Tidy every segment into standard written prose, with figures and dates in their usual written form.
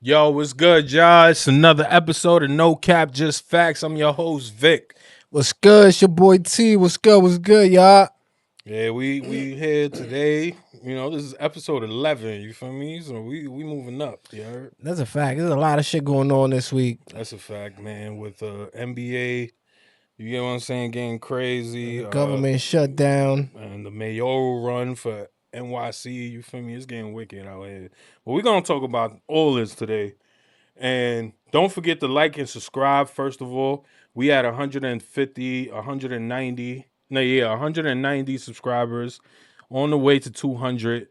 Yo, what's good, y'all? It's another episode of No Cap Just Fax. I'm your host, Vic. What's good? It's your boy T. What's good? What's good, y'all? Yeah, we here today. This is episode 11. You feel me? So we moving up. You heard? That's a fact. There's a lot of shit going on this week. That's a fact, man. With NBA, you get what I'm saying, getting crazy. The government shut down. And the mayoral run for NYC. You feel me? It's getting wicked out here. But we're gonna talk about all this today. And don't forget to like and subscribe. First of all, we had 150, 190, 190 subscribers on the way to 200.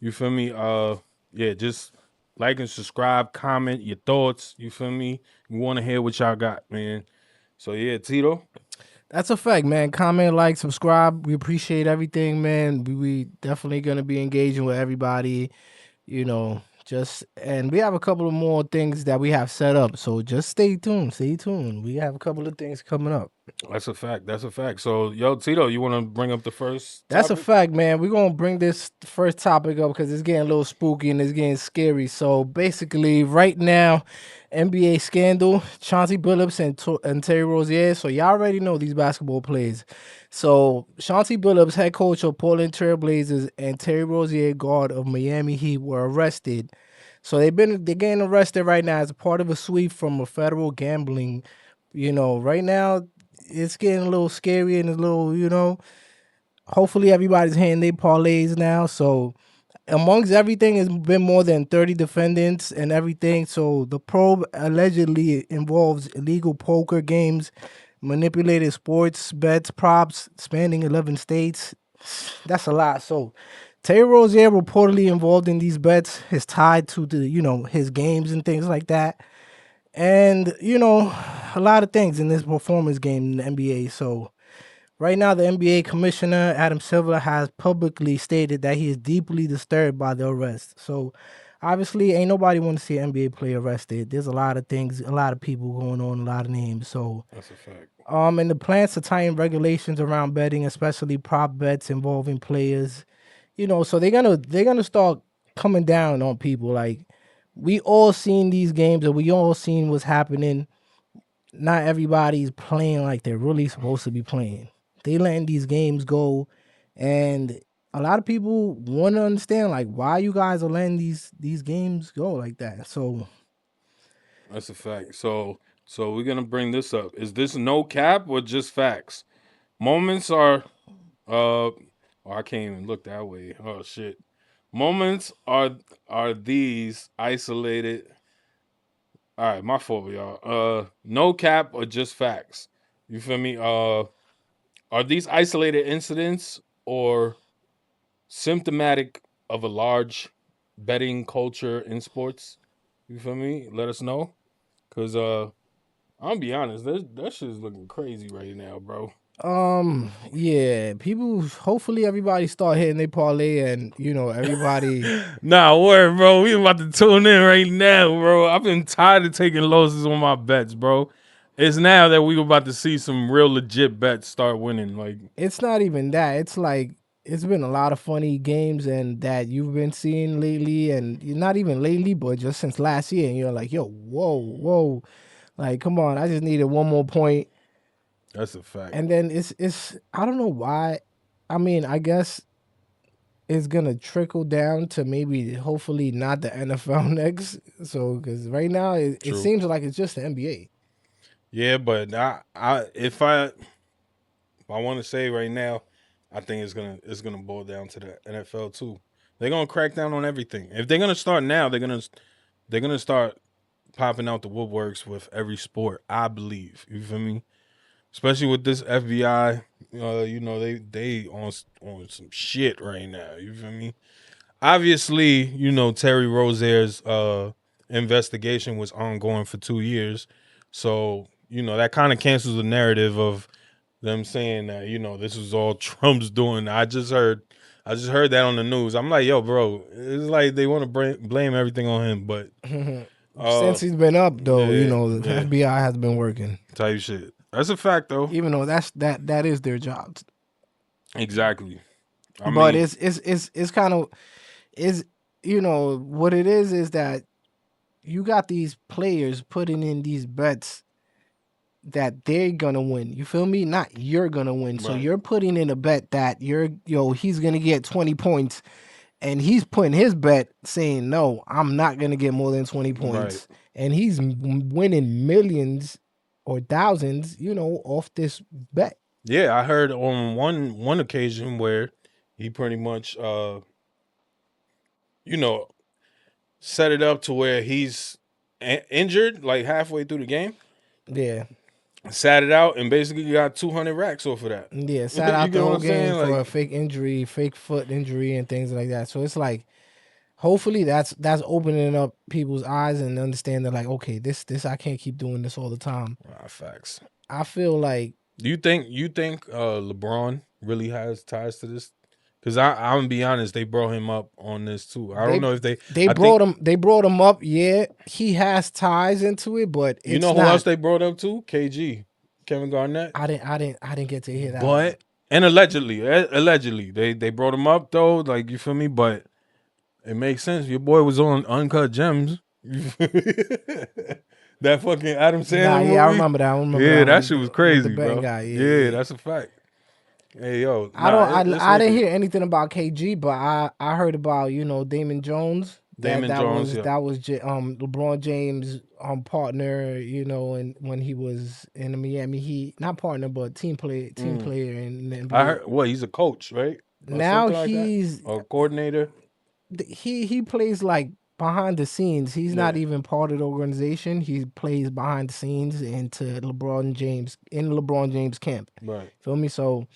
You feel me? Yeah, just like and subscribe, comment your thoughts. You feel me? We want to hear what y'all got, man. So yeah, Tito. That's a fact, man. Comment, like, subscribe. We appreciate everything, man. We definitely gonna be engaging with everybody. And we have a couple of more things that we have set up. So just stay tuned. Stay tuned. We have a couple of things coming up. That's a fact. That's a fact. So, yo, Tito, you want to bring up the first That's a topic? fact, man. We're gonna bring this first topic up because it's getting a little spooky and it's getting scary. So basically, right now, NBA scandal, Chauncey Billups and Terry Rozier. So y'all already know these basketball players. So Chauncey Billups, head coach of Portland Trail Blazers, and Terry Rozier, guard of Miami Heat, were arrested. So they're getting arrested right now as a part of a sweep from a federal gambling. Right now it's getting a little scary and a little, hopefully everybody's hitting their parlays now. So amongst everything, it's been more than 30 defendants and everything. So the probe allegedly involves illegal poker games, manipulated sports bets, props, spanning 11 states. That's a lot. So Terry Rozier reportedly involved in these bets is tied to his games and things like that. And, a lot of things in this performance game in the NBA. So right now, the NBA commissioner, Adam Silver, has publicly stated that he is deeply disturbed by the arrest. So, obviously, ain't nobody want to see an NBA player arrested. There's a lot of things, a lot of people going on, a lot of names. So, That's a fact. and the plans to tighten regulations around betting, especially prop bets involving players. So they're gonna start coming down on people. Like we all seen these games, and we all seen what's happening. Not everybody's playing like they're really supposed to be playing. They letting these games go, and a lot of people want to understand like why you guys are letting these games go like that. So That's a fact. So we're gonna bring this up. Is this no cap or just facts? Moments are oh, I can't even look that way. Oh shit. Moments are these isolated. All right, my fault, y'all. No cap or just facts. You feel me? Are these isolated incidents or symptomatic of a large betting culture in sports? You feel me? Let us know. Cause I'll be honest, that shit is looking crazy right now, bro. yeah, people. Hopefully, everybody start hitting their parlay, and everybody. Nah, word, bro. We about to tune in right now, bro. I've been tired of taking losses on my bets, bro. It's now that we about to see some real legit bets start winning. Like, It's not even that. It's like it's been a lot of funny games and that you've been seeing lately, and not even lately, but just since last year. And you're like, yo, whoa, whoa, like come on! I just needed one more point, that's a fact. and then it's I don't know why. I mean, I guess it's gonna trickle down to maybe hopefully not the NFL next. So because right now it True. seems like it's just the NBA. Yeah, but if I want to say right now, I think it's gonna boil down to the NFL too. They're gonna crack down on everything. If they're gonna start now, they're gonna start popping out the woodworks with every sport. I believe. You feel me? Especially with this FBI, they on some shit right now. You feel me? Obviously, Terry Rozier's investigation was ongoing for 2 years, so that kind of cancels the narrative of them saying that this was all Trump's doing. I just heard that on the news. I'm like, yo, bro, it's like they want to blame everything on him, but uh, Since he's been up, though, yeah, the yeah, FBI has been working, type shit. That's a fact, though. even though that is their job. Exactly. I But mean, it's kind of is what it is that you got these players putting in these bets that they're gonna win. You feel me? Not you're gonna win. So Right. you're putting in a bet that he's gonna get 20 points, and he's putting his bet saying, no, I'm not gonna get more than 20 points, and he's winning millions or thousands, off this bet. Yeah, I heard on one occasion where he pretty much set it up to where he's injured like halfway through the game. Yeah. Sat it out and basically got 200 racks off of that. Yeah, sat out You the get what whole I'm game saying? for Like, a fake injury, fake foot injury, and things like that. So it's like, hopefully that's opening up people's eyes and understanding like, okay, this I can't keep doing this all the time. facts. I feel like, Do you think LeBron really has ties to this? Because I'm gonna be honest, they brought him up on this too. I don't know if they brought him up. Yeah, he has ties into it, but it's you know who not, else they brought up too? KG, Kevin Garnett. I didn't get to hear that. But and allegedly they brought him up though. Like, you feel me? But it makes sense. Your boy was on Uncut Gems. That fucking Adam Sandler movie. I remember that. Yeah, that shit was crazy, the bro. guy. Yeah, that's a fact. Hey, yo, I didn't hear anything about KG, but I heard about Damon Jones. That was LeBron James partner, and when he was in the Miami Heat, not partner but team player in the NBA. I heard he's a coach, right? Or now like he's a coordinator. He plays like behind the scenes. He's not even part of the organization. He plays behind the scenes in LeBron James camp. Right. Feel me? So,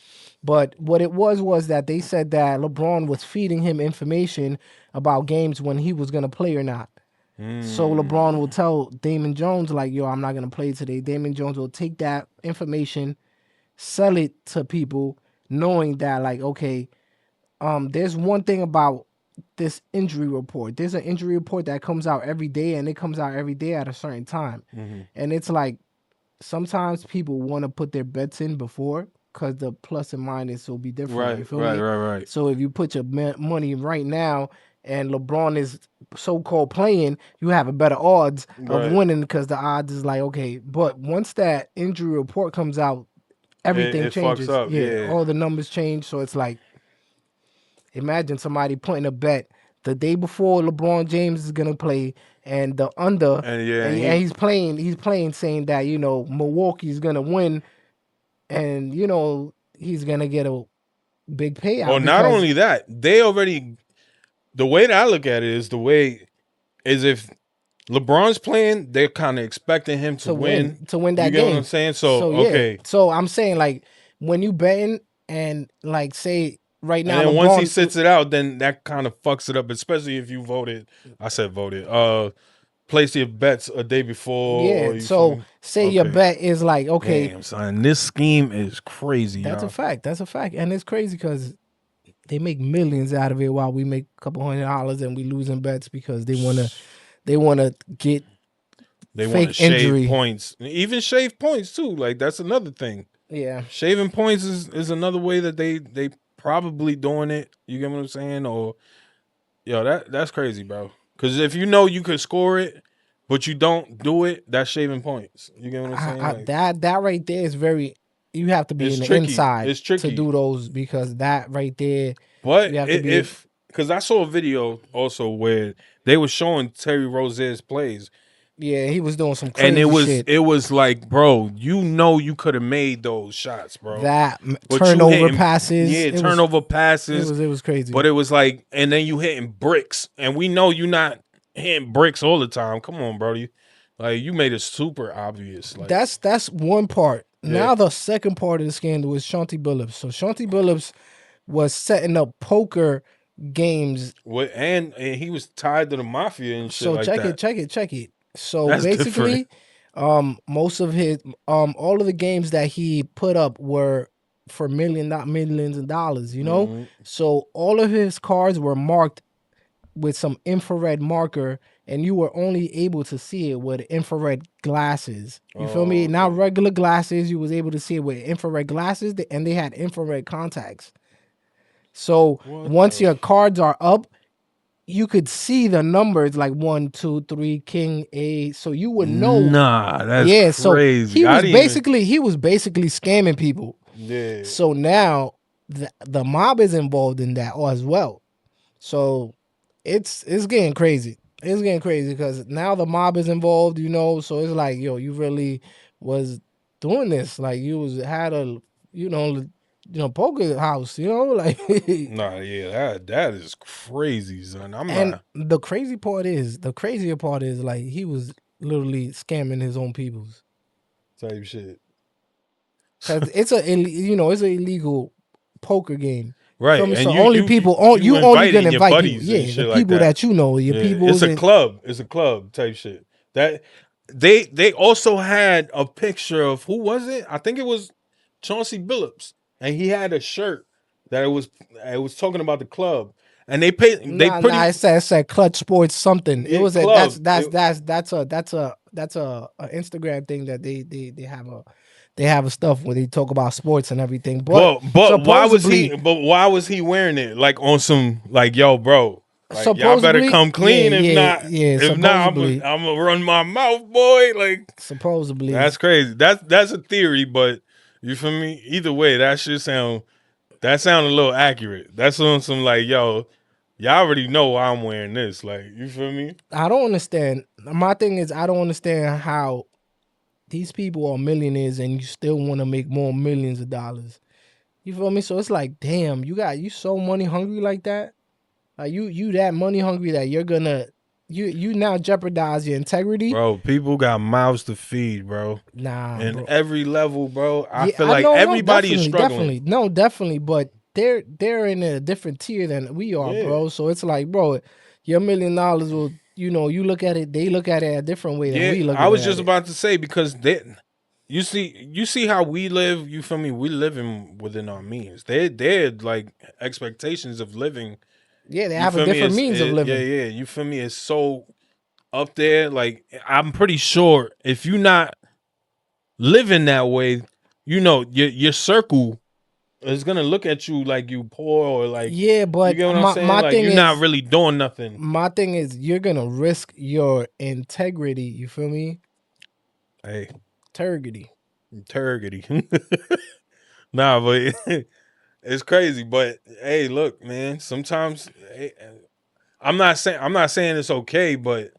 but what it was that they said that LeBron was feeding him information about games when he was gonna play or not. So LeBron will tell Damon Jones like, yo, I'm not gonna play today. Damon Jones will take that information, sell it to people, knowing that like, okay, there's one thing about this injury report. There's an injury report that comes out every day, and it comes out every day at a certain time. And it's like, sometimes people want to put their bets in before because the plus and minus will be different. Right, you feel me? right. So if you put your money right now and LeBron is so-called playing, you have a better odds of winning because the odds is like, okay. But once that injury report comes out, everything it changes. Fucks up. Yeah, all the numbers change. So it's like, imagine somebody putting a bet the day before LeBron James is gonna play, and the under, and he's playing, saying that Milwaukee's gonna win, and he's gonna get a big payout. Well, not only that, they already. The way that I look at it is if LeBron's playing, they're kind of expecting him to win that you game. You get what I'm saying? So okay. So I'm saying, like, when you betting and like say. Right now, and then once he sits it out, then that kind of fucks it up, especially if you voted. Place your bets a day before. Yeah, so say your bet is like, okay. Damn, son, this scheme is crazy. That's a fact. That's a fact. And it's crazy because they make millions out of it while we make a couple $100 and we losing bets because they wanna get fake injury points. Even shave points too. Like, that's another thing. Yeah. Shaving points is another way that they probably doing it. You get what I'm saying? Or that's crazy, bro. Because if you could score it, but you don't do it, that's shaving points. You get what I'm saying? That right there is very. You have to be in the inside it's tricky to do those because that right there. But because I saw a video also where they were showing Terry Rozier's plays. Yeah, he was doing some crazy shit. It was like, bro, you could have made those shots, bro. That turnover passes. Yeah, turnover passes. It was crazy. But it was like, and then you hitting bricks. And we know you're not hitting bricks all the time. Come on, bro. Like, you made it super obvious. Like, that's one part. Yeah. Now the second part of the scandal is Chauncey Billups. So Chauncey Billups was setting up poker games. And he was tied to the mafia and shit. So check it. So that's basically, most of his all of the games that he put up were for millions of dollars, Mm-hmm. So all of his cards were marked with some infrared marker, and you were only able to see it with infrared glasses. You feel me? Okay. Not regular glasses. You was able to see it with infrared glasses, and they had infrared contacts. So once your cards are up, you could see the numbers like 1, 2, 3, King A, so you would know. Nah, that's Yeah, so crazy. he I was didn't even. basically scamming people. Yeah. So now the mob is involved in that as well. So it's getting crazy. It's getting crazy because now the mob is involved, so it's like, yo, you really was doing this. Like you had a, poker house, like. Nah, yeah, that is crazy, son. I'm And not the crazier part is like he was literally scamming his own peoples. type shit. Cause it's it's an illegal poker game. Feel Right, me? and So only people, you you only gonna inviting your invite people. buddies and Yeah, the shit like people that. that you know, your Yeah, it's peoples, a and club. It's a club type shit. That they also had a picture of who was it? I think it was Chauncey Billups, and he had a shirt that it was talking about the club, and they nah. pretty It said Clutch Sports something. It was a club. that's a Instagram thing that they have a stuff where they talk about sports and everything. But But supposedly, why was he wearing it like on some like yo bro, like y'all better supposedly, come clean yeah, if not supposedly, I'm gonna run my mouth, boy. Like supposedly. that's crazy. That's a theory, but you feel me? Either way, that sound a little accurate. That's on some like yo, y'all already know why I'm wearing this. Like you feel me? I don't understand. My thing is, I don't understand how these people are millionaires and you still want to make more millions of dollars. You feel me? So it's like, damn, you so money hungry like that. Like you that money hungry that you're gonna you now jeopardize your integrity. Bro, people got mouths to feed, bro. Nah, And bro. every level, bro, I Yeah, feel I like know, no, everybody is definitely, struggling. definitely, no, definitely. But they're in a different tier than we are, Yeah. bro. So it's like, bro, your $1 million will, you look at it. They look at it a different way than Yeah, we look I at was just it. about to say because you see how we live. You feel me? We living within our means. They're like expectations of living. Yeah, they You have a feel me? different means of Yeah, living. yeah. You feel me? It's so up there. Like I'm pretty sure if you not living that way, your circle is gonna look at you like you poor or like Yeah, you but get what I'm saying. my Like thing you're not is, really doing nothing. you're gonna risk your integrity. You feel me? Hey, Integrity. turgiddy. Nah, but it's crazy, but hey, look, man. Sometimes I'm not saying it's okay, but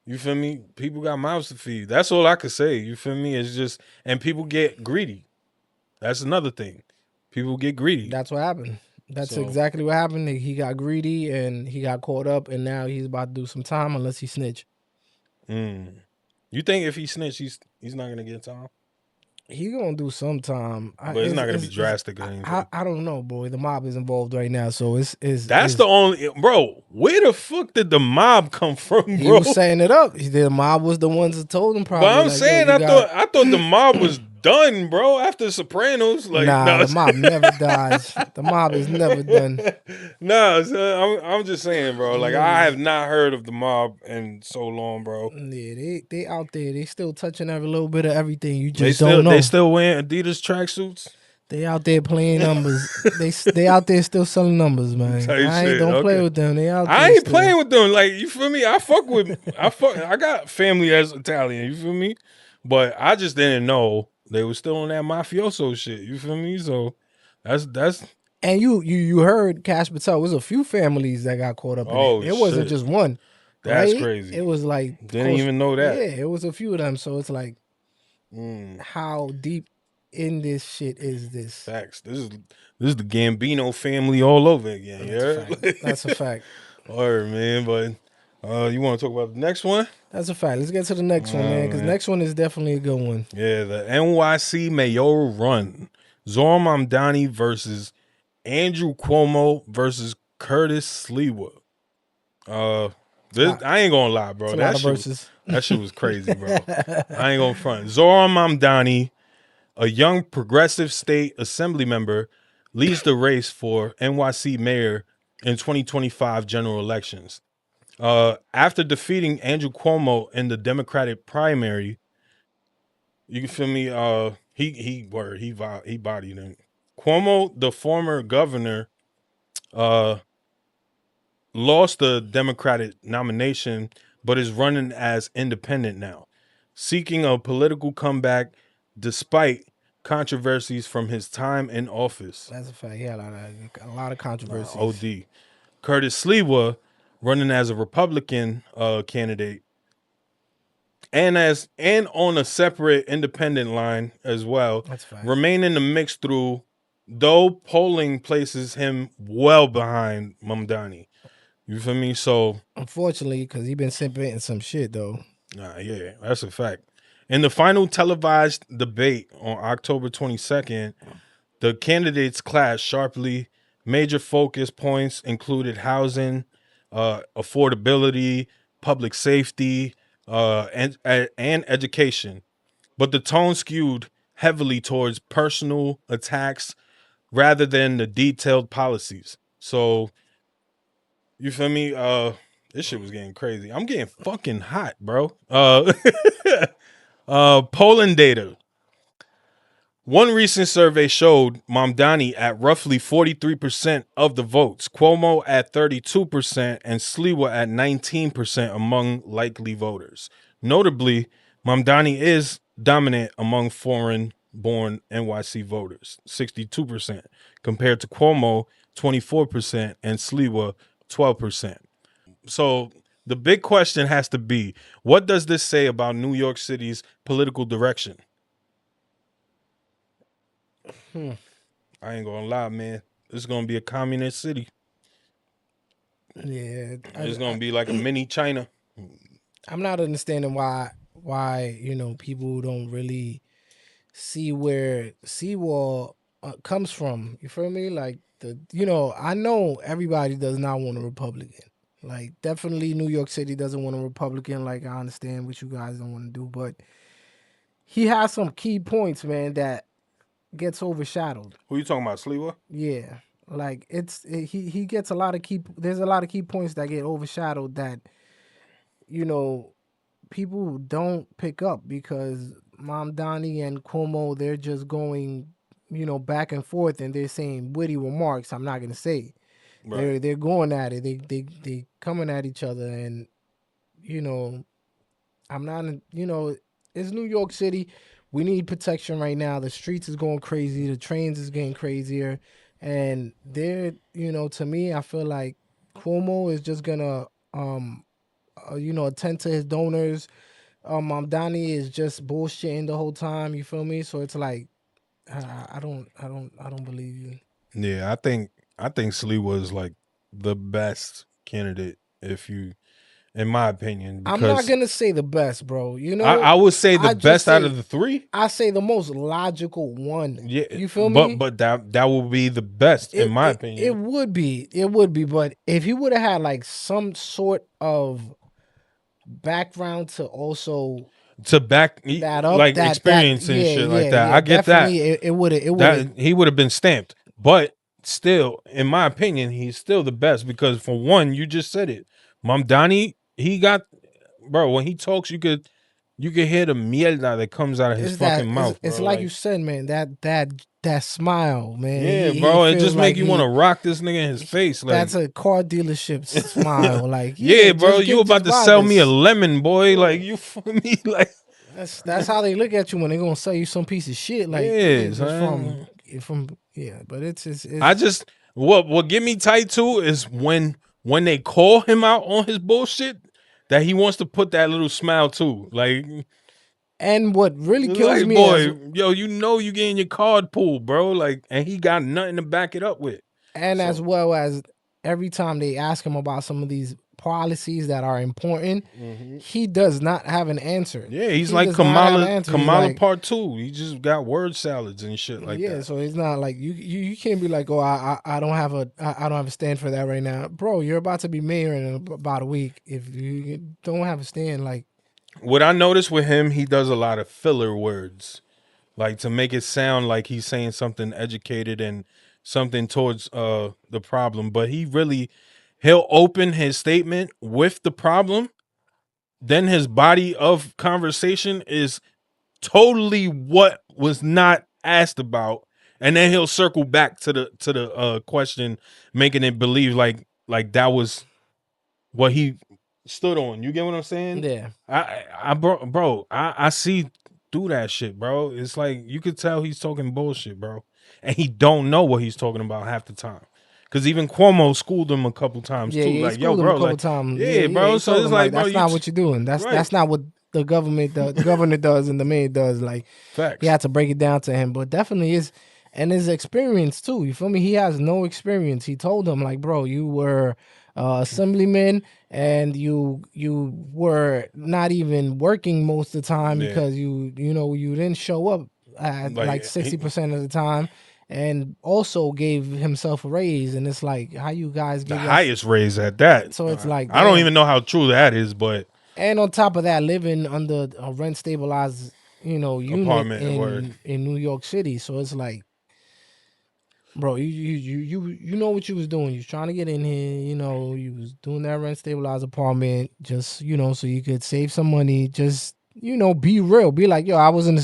you feel me? People got mouths to feed. That's all I could say. You feel me? It's just and people get greedy. That's another thing. People get greedy. That's what happened. That's So, exactly what happened. He got greedy and he got caught up, and now he's about to do some time unless he snitch. you think if he snitch, he's not gonna get time, He gonna do some time. but it's not gonna be drastic or anything. I don't know, boy. The mob is involved right now, so That's the only bro. Where the fuck did the mob come from, he bro? was setting it up. The mob was the ones that told him But probably I'm like, yo, saying you got. I thought the mob was done, bro. After Sopranos, like Nah, no, the mob never dies. The mob is never done. no. I'm just saying, bro. Like I Niggas, have not heard of the mob in so long, bro. yeah, they out there. They still touching every little bit of everything. You They just don't still they know. still wearing Adidas tracksuits. They out there playing numbers. They out there still selling numbers, man. Type shit. Don't play Okay. with them. They out I there ain't still. playing with them. Like you feel me? I got family that's Italian. You feel me? But I just didn't know they were still on that mafioso shit. You feel me? So that's And you heard Cash Patel. Was a few families that got caught up in it. oh It wasn't shit. just one, That's right? crazy. It was like Didn't close. even know Yeah, that. it was a few of them. So it's like, Mm, how deep in this shit is this? facts. This is the Gambino family all over again. That's a Yeah. fact. That's a fact. Alright, man. But you want to talk about the next one? That's a fact. Let's get to the next one, man. Because Man. next one is definitely a good one. Yeah, the NYC Mayoral Run. Zohran Mamdani versus Andrew Cuomo versus Curtis Sliwa. I ain't gonna lie, bro. It's a lot of verses. That shit was crazy, bro. I ain't gonna front. Zohran Mamdani, a young progressive state assembly member, leads the race for NYC mayor in 2025 general elections. After defeating Andrew Cuomo in the Democratic primary, you can feel me. He bodied him. Cuomo, the former governor, uh, lost the Democratic nomination, but is running as independent now, seeking a political comeback despite controversies from his time in office. That's a fact. Yeah, a lot of controversies. OD. Curtis Sliwa running as a Republican candidate and on a separate independent line as well. That's a fact. Remain in the mix through, though polling places him well behind Mamdani. You feel me? So unfortunately, because he been spitting some shit though. Yeah, that's a fact. In the final televised debate on October 22nd, the candidates clashed sharply. Major focus points included housing, affordability, public safety, and education. But the tone skewed heavily towards personal attacks rather than the detailed policies. So, you feel me? This shit was getting crazy. I'm getting fucking hot, bro. Polling data. One recent survey showed Mamdani at roughly 43% of the votes, Cuomo at 32%, and Sliwa at 19% among likely voters. Notably, Mamdani is dominant among foreign-born NYC voters, 62%, compared to Cuomo, 24%, and Sliwa, 12%. So the big question has to be, what does this say about New York City's political direction? I ain't gonna lie, man. This is gonna be a communist city. Yeah, It's gonna be like a mini China. I'm not understanding why people don't really see where seawall comes from. You feel me? Like I know everybody does not want a Republican. Like definitely New York City doesn't want a Republican. Like I understand what you guys don't want to do, but he has some key points, man, that gets overshadowed. Who you talking about, Sliwa? Yeah, like he gets a lot of key. There's a lot of key points that get overshadowed that people don't pick up because Mamdani and Cuomo, they're just going back and forth and they're saying witty remarks. I'm not gonna say Right. they're going at it. They coming at each other and I'm not it's New York City. We need protection right now. The streets is going crazy. The trains is getting crazier. And they're, to me, I feel like Cuomo is just gonna, attend to his donors. Mamdani is just bullshitting the whole time. You feel me? So it's like, I don't believe you. Yeah, I think Sliwa is like the best candidate, in my opinion. I'm not Because gonna say the best, bro. I would say the I just best out say of the three. I say the most logical one. Yeah, You feel me? but that will be the best in my It opinion. would be, but if he would have had like some sort of background to also To back that up, like that experience and yeah, shit like yeah, that. yeah, I get that. definitely it would have That he would have been stamped. But still, in my opinion, he's still the best because for one, you just said it. Mamdani, he got bro, when he talks, you could hear the mierda that comes out of his fucking mouth, it's bro. like you said, man, that smile, man. Yeah, He bro. It feels just make like you want to rock this nigga in his face. Like, that's a car dealership smile. Like, yeah, bro, just you about to buy sell me a this. lemon, boy. Like, you feel me? Like, That's how they look at you when they're gonna sell you some piece of shit. Like, yeah, just son. from yeah. But it's I just what get me tight too is when they call him out on his bullshit that he wants to put that little smile too. Like, and what really kills me boy, is yo, you getting your card pulled, bro. Like, and he got nothing to back it up with. and as well as every time they ask him about some of these policies that are important, he does not have an answer. Yeah, he's he like does not have an answer. He's Kamala like, part 2. He just got word salads and shit like yeah, that. so it's not like you can't be like, oh, I don't have a stand for that right now, bro. You're about to be mayor in about a week. If you don't have a stand, like, What I noticed with him, he does a lot of filler words, like to make it sound like he's saying something educated and something towards the problem, but he'll open his statement with the problem, then his body of conversation is totally what was not asked about, and then he'll circle back to the question, making it believe like that was what he stood on. You get what I'm saying? Yeah. I see through that shit, bro. It's like you could tell he's talking bullshit, bro, and he don't know what he's talking about half the time. Cause even Cuomo schooled him a couple times Yeah, too. yeah, he Like, yo, schooled him a bro, couple like, times. Yeah, yeah, yeah, bro. he So told it's him like like, bro, that's not what you're doing. That's right. not what the governor does and the mayor does. Like Facts. he had to break it down to him, but definitely is, and his experience too. You feel me? He has no experience. He told him like, bro, you were assemblyman and you were not even working most of the time Yeah. because you didn't show up at like 60% of the time. And also gave himself a raise, and it's like how you guys the give highest raise at that. So it's like, I don't damn. even know how true that is, but And on top of that, living under a rent stabilized, unit apartment word. in New York City. So it's like, bro, you know what you was doing. You was trying to get in here, you was doing that rent stabilized apartment, just so you could save some money. Just be real. Be like, yo, I was in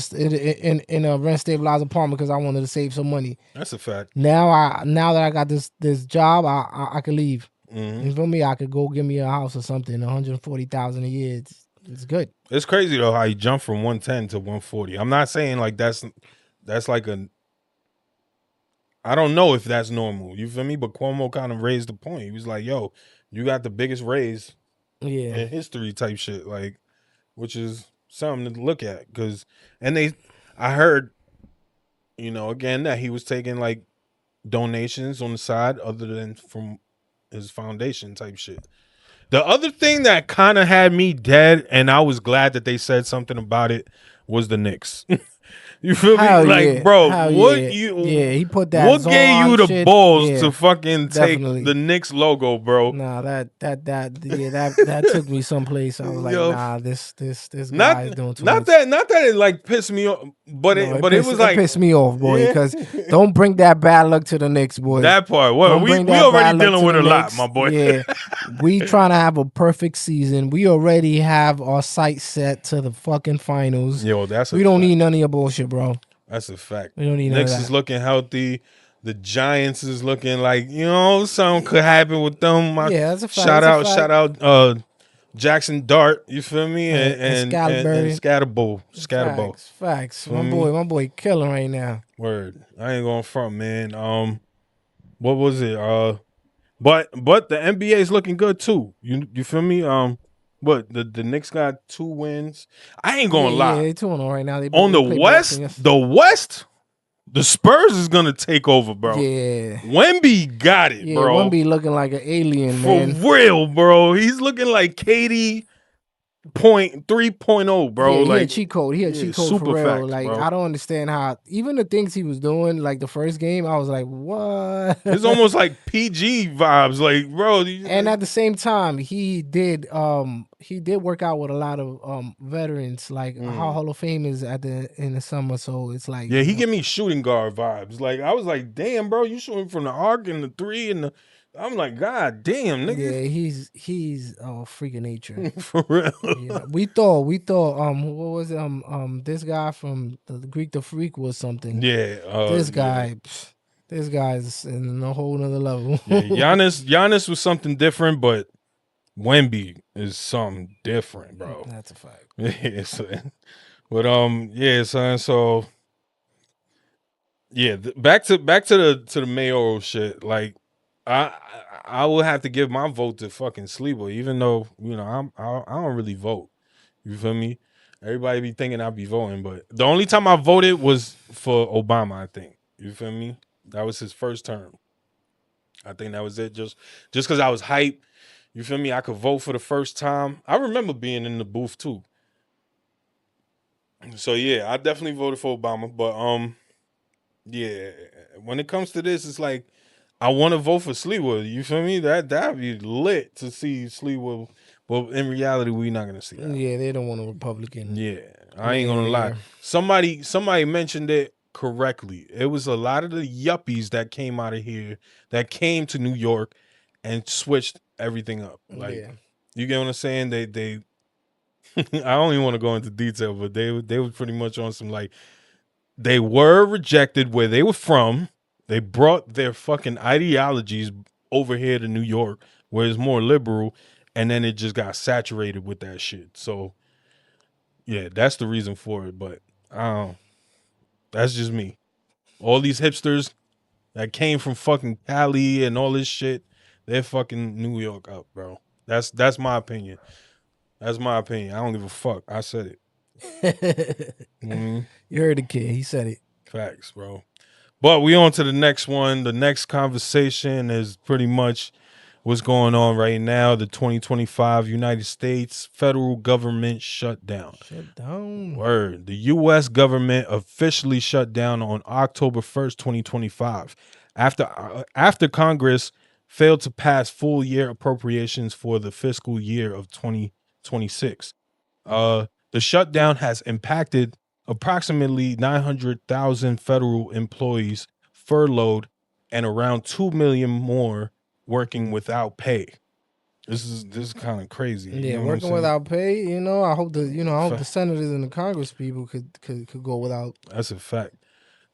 a rent stabilized apartment because I wanted to save some money. That's a fact. Now that I got this job, I could leave. Mm-hmm. You feel me? I could go give me a house or something. 140,000 a year. It's good. It's crazy though how he jumped from 110 to 140. I'm not saying like that's like a. I don't know if that's normal. You feel me? But Cuomo kind of raised the point. He was like, "Yo, you got the biggest raise in history," type shit. Like, which is something to look at because, I heard, again that he was taking like donations on the side other than from his foundation type shit. The other thing that kind of had me dead, and I was glad that they said something about it, was the Knicks. You feel me? Like, bro, he put that. What gave you the shit, balls to fucking definitely take the Knicks logo, bro? Nah, that took me someplace. I was like, nah, this guy is doing too much. Not that it like pissed me off, but it was like pissed me off, boy. Because don't bring that bad luck to the Knicks, boy. That part. Well, we already dealing with a lot, my boy. Yeah, we trying to have a perfect season. We already have our sights set to the fucking finals. Yo, we don't need none of your bullshit, bro. That's a fact. We don't need Knicks none of that. is looking healthy. The Giants is looking like, something could happen with them. That's a fact. Shout out Jackson Dart, you feel me? And Scatterbo. Facts. My boy killing right now. Word. I ain't going front, man. What was it? But the NBA is looking good too. You feel me? But the Knicks got 2 wins. I ain't gonna lie. Yeah, they 2-0 right now. On the West, the Spurs is gonna take over, bro. Yeah. Wemby got it, bro. Wemby looking like an alien, man. For real, bro. He's looking like KD 3.0, bro. He like had cheat code. He had cheat code for real. Facts, like, bro. I don't understand how even the things he was doing, like the first game, I was like, what? It's almost like PG vibes, like, bro. And at the same time, he did work out with a lot of veterans, like how Hall of Fame is in the summer. So it's like, yeah, he give me shooting guard vibes. Like, I was like, damn, bro, you shooting from the arc and the 3 and the. I'm like, God damn, nigga. Yeah, he's a freak of nature. For real. Yeah. We thought what was it? This guy from the Greek the Freak was something. Yeah. This guy's in a whole nother level. Yeah, Giannis was something different, but Wemby is something different, bro. That's a fact. Yeah, son. But yeah, son. So yeah, back to the mayoral shit. Like, I will have to give my vote to fucking Sliwa, even though I don't really vote. You feel me? Everybody be thinking I'd be voting, but the only time I voted was for Obama. I think. You feel me? That was his first term. I think that was it. Just because I was hyped. You feel me? I could vote for the first time. I remember being in the booth too. So yeah, I definitely voted for Obama. But yeah, when it comes to this, it's like I want to vote for Sliwa. You feel me? That'd be lit to see Sliwa. But in reality, we're not gonna see that. Yeah, they don't want a Republican. Yeah, I ain't gonna lie. Somebody mentioned it correctly. It was a lot of the yuppies that came out of here that came to New York and switched everything up. Like, you get what I'm saying? They I don't even want to go into detail, but they were pretty much on some like they were rejected where they were from. They brought their fucking ideologies over here to New York, where it's more liberal, and then it just got saturated with that shit. So yeah, that's the reason for it. But that's just me. All these hipsters that came from fucking Cali and all this shit, they're fucking New York up, bro. That's my opinion. That's my opinion. I don't give a fuck. I said it. You heard the kid. He said it. Facts, bro. But we on to the next one. The next conversation is pretty much what's going on right now. The 2025 United States federal government shutdown. Shutdown. Word. The U.S. government officially shut down on October 1st, 2025, after Congress failed to pass full year appropriations for the fiscal year of 2026. The shutdown has impacted approximately 900,000 federal employees furloughed and around 2 million more working without pay. This is kind of crazy. Yeah, working without pay. I hope the senators and the Congress people could go without. That's a fact.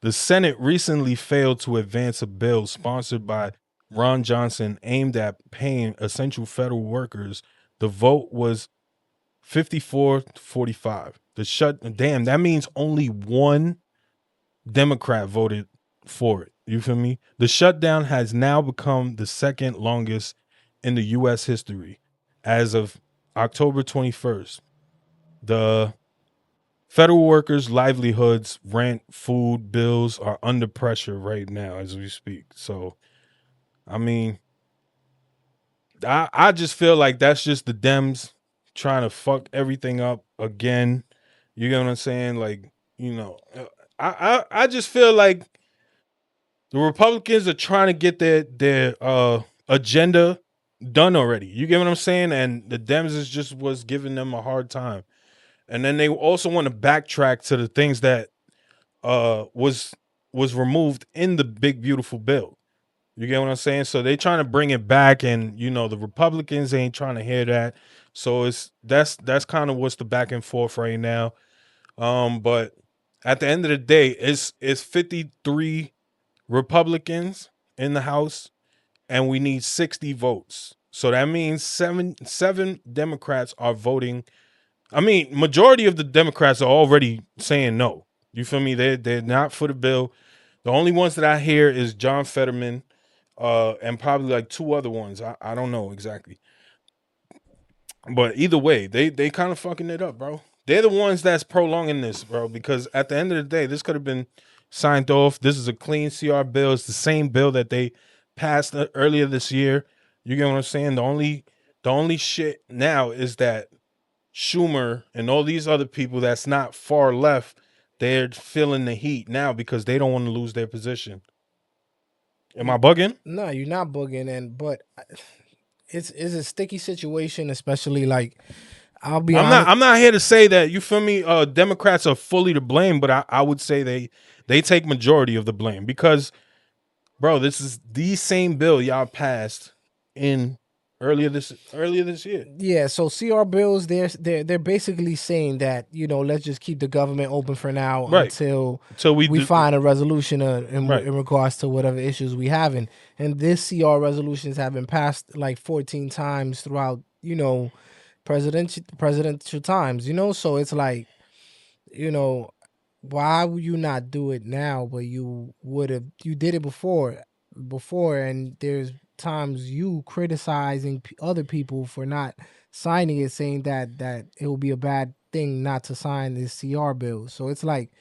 The Senate recently failed to advance a bill sponsored by Ron Johnson aimed at paying essential federal workers. The vote was 54-45. Damn, that means only one Democrat voted for it. You feel me? The shutdown has now become the second longest in the U.S. history. As of October 21st, the federal workers' livelihoods, rent, food, bills are under pressure right now as we speak. So, I mean, I just feel like that's just the Dems trying to fuck everything up again. You get what I'm saying? Like, I just feel like the Republicans are trying to get their agenda done already. You get what I'm saying? And the Dems is just was giving them a hard time. And then they also want to backtrack to the things that was removed in the big beautiful bill. You get what I'm saying? So they trying to bring it back, and the Republicans ain't trying to hear that. So that's kind of what's the back and forth right now. But at the end of the day, it's 53 Republicans in the House, and we need 60 votes. So that means seven Democrats are voting. I mean, majority of the Democrats are already saying no. You feel me? They're not for the bill. The only ones that I hear is John Fetterman, and probably like two other ones. I don't know exactly. But either way, they kind of fucking it up, bro. They're the ones that's prolonging this, bro, because at the end of the day, this could have been signed off. This is a clean CR bill. It's the same bill that they passed earlier this year. You get what I'm saying? The only shit now is that Schumer and all these other people that's not far left, they're feeling the heat now because they don't want to lose their position. Am I bugging? No, you're not bugging, but it's a sticky situation, especially like I'll be honest. I'm not here to say that, you feel me, Democrats are fully to blame, but I would say they take majority of the blame because, bro, this is the same bill y'all passed in earlier this year. Yeah, so CR bills, they're basically saying that let's just keep the government open for now, right, until we find a resolution in regards to whatever issues we have. And this CR resolutions have been passed like 14 times throughout presidential times. So it's like why would you not do it now? But you did it before, and there's times you criticizing other people for not signing it, saying that it will be a bad thing not to sign this CR bill. So it's like,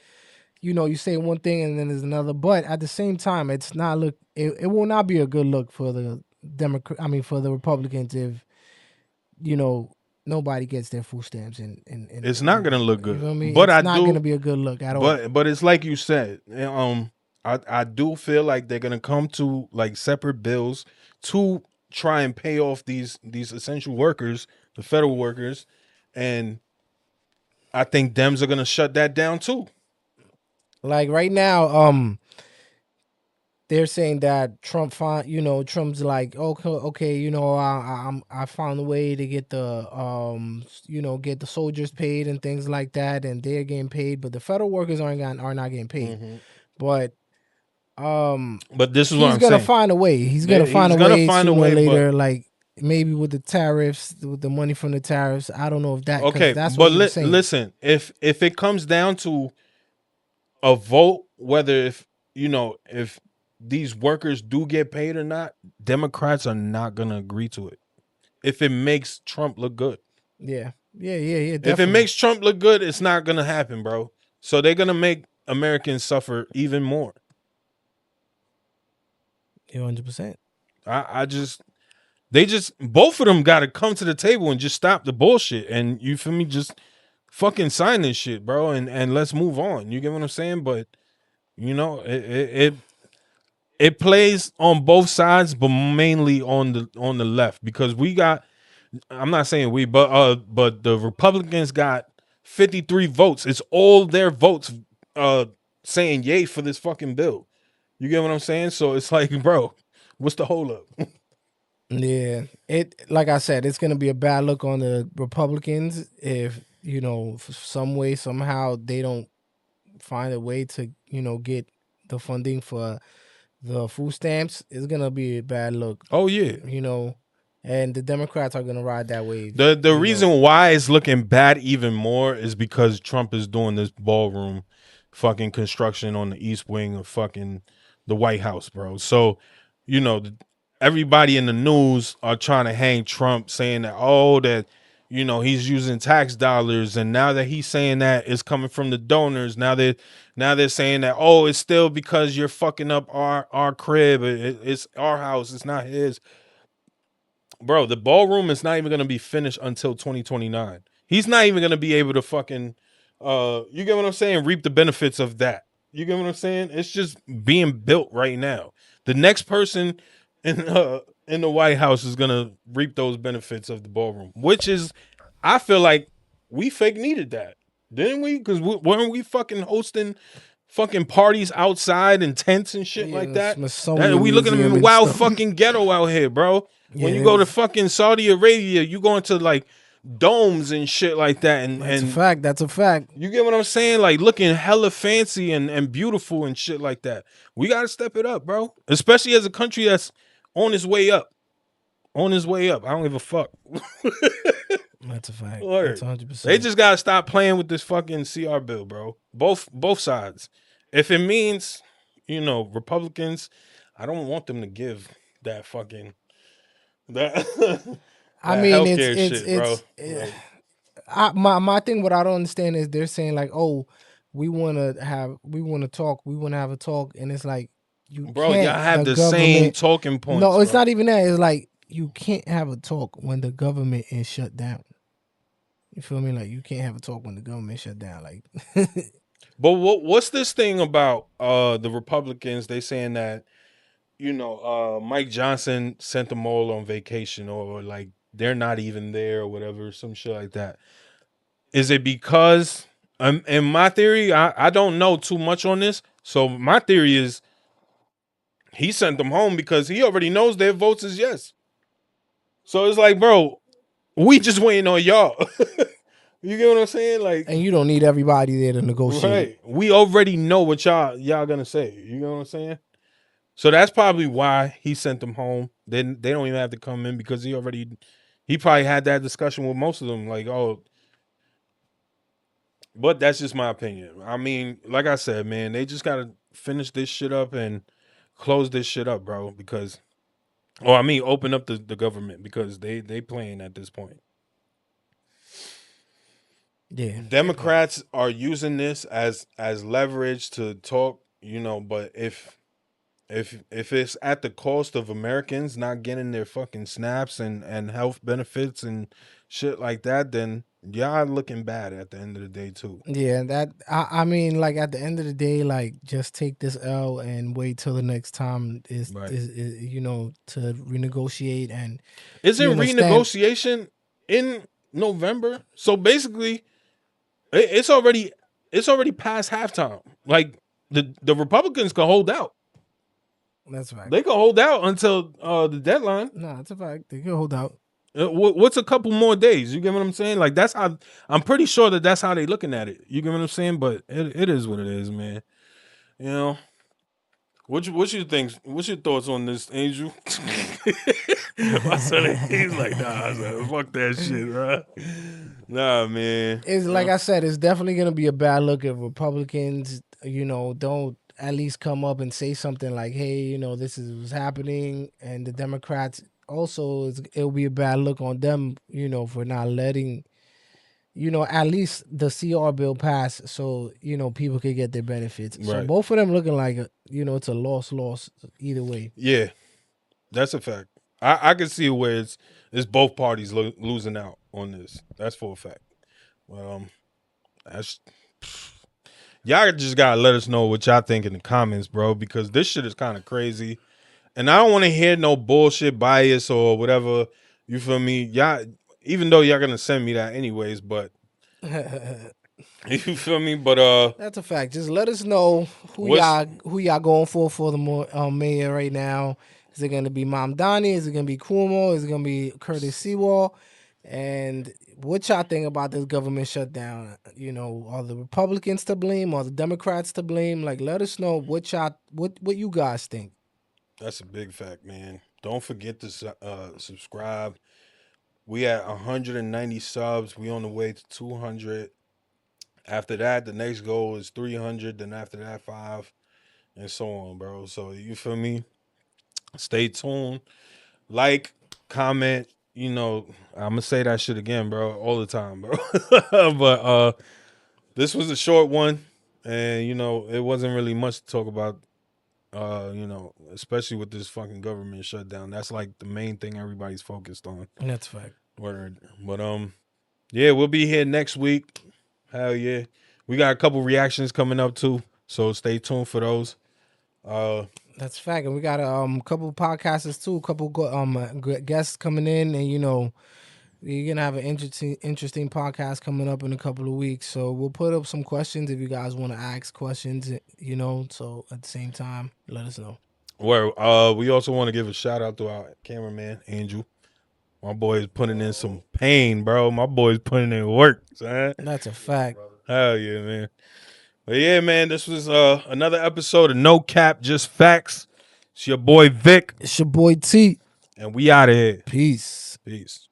you say one thing and then there's another, but at the same time, it's not it will not be a good look for the for the Republicans if nobody gets their food stamps and it's not gonna look good. You know what I mean? But it's not gonna be a good look at all. But it's like you said, I do feel like they're gonna come to like separate bills to try and pay off these essential workers, the federal workers, and I think Dems are gonna shut that down too. Like right now, they're saying that Trump's like, okay, I found a way to get the get the soldiers paid and things like that, and they're getting paid, but the federal workers are not getting paid. Mm-hmm. But this is what I'm saying. He's gonna find a way. He's gonna find a way sooner or later. Like maybe with the tariffs, with the money from the tariffs. I don't know if that, because Okay, that's what but he was saying. listen, if it comes down to a vote, whether if these workers do get paid or not, Democrats are not gonna agree to it. If it makes Trump look good. Yeah, If it definitely. makes Trump look good, it's not gonna happen, bro. So they're gonna make Americans suffer even more. 100%. I just they just both of them gotta come to the table and just stop the bullshit. And you feel me? Just fucking sign this shit, bro, and let's move on. You get what I'm saying? But it plays on both sides, but mainly on the left, because we got, I'm not saying we, but the Republicans got 53 votes. It's all their votes saying yay for this fucking bill. You get what I'm saying? So it's like, bro, what's the hold up? Yeah, like I said, it's gonna be a bad look on the Republicans if for some way somehow they don't find a way to get the funding for the food stamps. It's gonna be a bad look. Oh yeah. And the Democrats are gonna ride that wave. The reason why it's looking bad even more is because Trump is doing this ballroom fucking construction on the east wing of fucking the White House, bro. So, everybody in the news are trying to hang Trump, saying that he's using tax dollars, and now that he's saying that it's coming from the donors, now they're saying that, it's still because you're fucking up our crib. It's our house, it's not his. Bro, the ballroom is not even going to be finished until 2029. He's not even going to be able to fucking, you get what I'm saying? Reap the benefits of that. You get what I'm saying? It's just being built right now. The next person in the White House is going to reap those benefits of the ballroom, which is, I feel like we fake needed that. Didn't we? Because weren't we fucking hosting fucking parties outside and tents and shit like that? We looking at the wild fucking ghetto out here, bro. When you go to fucking Saudi Arabia, you go into like domes and shit like that. And that's a fact. That's a fact. You get what I'm saying? Like looking hella fancy and beautiful and shit like that. We got to step it up, bro. Especially as a country that's on its way up. On its way up. I don't give a fuck. That's a fact. Word. That's 100%. They just got to stop playing with this fucking CR bill, bro. Both sides. If it means, Republicans, I don't want them to give that fucking... I mean, my thing. What I don't understand is they're saying like, "Oh, we want to talk, we want to have a talk," and it's like, you bro, can't. Y'all have the same talking points. No, it's bro. not even that. It's like you can't have a talk when the government is shut down. You feel me? Like you can't have a talk when the government shut down. Like, but what's this thing about the Republicans? They saying that Mike Johnson sent them all on vacation, or like they're not even there or whatever, some shit like that. Is it because, in my theory, I don't know too much on this. So my theory is he sent them home because he already knows their votes is yes. So it's like, bro, we just waiting on y'all. You get what I'm saying? Like, and you don't need everybody there to negotiate. Right. We already know what y'all gonna say. You know what I'm saying? So that's probably why he sent them home. Then they don't even have to come in because he probably had that discussion with most of them. Like, but that's just my opinion. I mean, like I said, man, they just gotta finish this shit up and close this shit up, bro. Because, open up the government, because they playing at this point. Yeah. Democrats are using this as leverage to talk, but if it's at the cost of Americans not getting their fucking snaps and health benefits and shit like that, then y'all looking bad at the end of the day too. Yeah, that I mean, like at the end of the day, like just take this L and wait till the next time is to renegotiate. And isn't renegotiation in November? So basically, it's already past halftime. Like the Republicans can hold out. That's a fact. They can hold out until the deadline. No, that's a fact. They can hold out. What's a couple more days? You get what I'm saying? Like that's how I'm pretty sure that's how they looking at it. You get what I'm saying? But it is what it is, man. You know. What's your things? What's your thoughts on this, Angel? My son, he's like, nah, son, fuck that shit, bro. Nah, man. It's like I said, it's definitely gonna be a bad look if Republicans, don't at least come up and say something like, "Hey, this is what's happening," and the Democrats also, it'll be a bad look on them, for not letting, at least the CR bill pass, so people could get their benefits. So Right. both of them looking like, it's a loss either way. Yeah, that's a fact. I can see where it's both parties losing out on this. That's for a fact. That's y'all just gotta let us know what y'all think in the comments, bro, because this shit is kind of crazy, and I don't want to hear no bullshit bias or whatever. You feel me? Y'all, even though y'all gonna send me that anyways, but you feel me? But That's a fact. Just let us know who y'all going for the mayor right now. Is it gonna be Mamdani? Is it gonna be Cuomo? Is it gonna be Curtis Sewell? And what y'all think about this government shutdown? Are the Republicans to blame? Are the Democrats to blame? Like, let us know what you guys think. that's a big fact, man. Don't forget to subscribe. We at 190 subs. We on the way to 200. After that, the next goal is 300. Then after that, 5, and so on, bro. So you feel me? Stay tuned. Like, comment. I'm gonna say that shit again, bro, all the time, bro. But this was a short one, and it wasn't really much to talk about. Especially with this fucking government shutdown. That's like the main thing everybody's focused on. That's a fact. Word. But yeah, we'll be here next week. Hell yeah. We got a couple reactions coming up too, so stay tuned for those. That's a fact, and we got a couple podcasters too, a couple guests coming in, and we're gonna have an interesting podcast coming up in a couple of weeks. So we'll put up some questions if you guys want to ask questions. So at the same time, let us know. Where we also want to give a shout out to our cameraman Angel. My boy is putting in some pain, bro. My boy's putting in work, son. That's a fact. Hell yeah, man. But yeah, man, this was another episode of No Cap Just Fax. It's your boy Vic. It's your boy T. And we out of here. Peace. Peace.